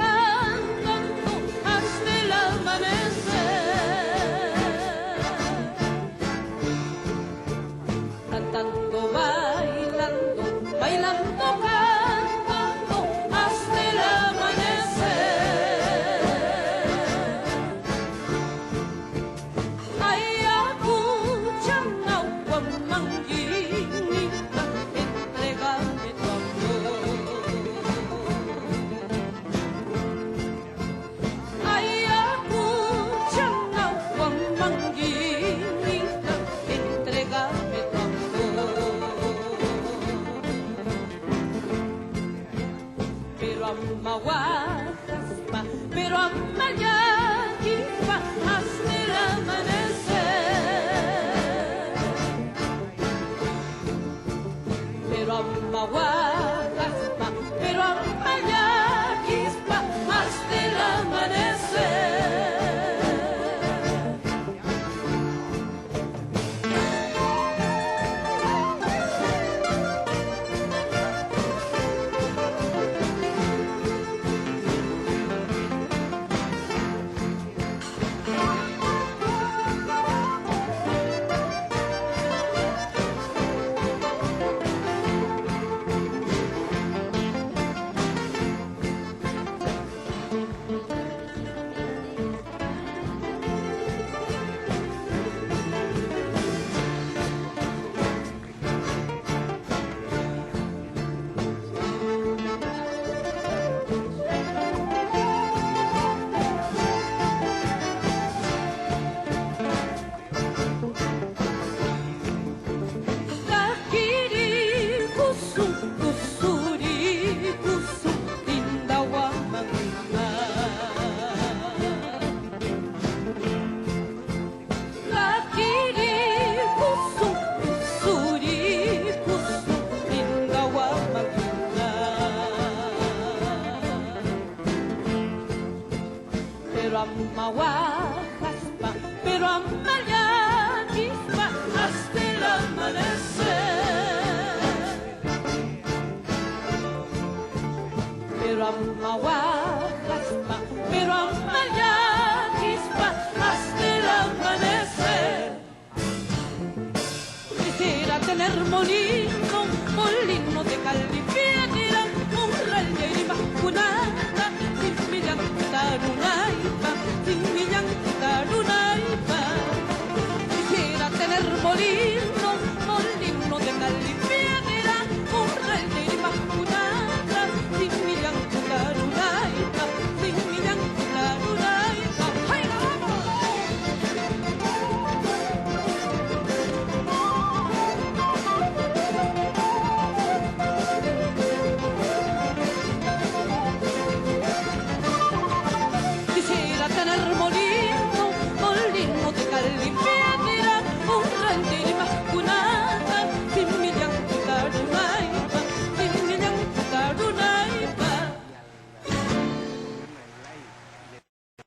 cantando hasta el amanecer, cantando, bailando, bailando, cantando hasta el amanecer. Ay, acuchana, guamanguinita, entrégame tu amor. Ay, acuchana, guamanguinita, entrégame tu amor. Pero amaguajaspa, pero amayaquipa, hasta el amanecer. Pero amaguajaspa, pero amayaquispa, hasta el amanecer. Pero amaguajaspa, pero amayaquispa, hasta el amanecer. Pero amaguajaspa,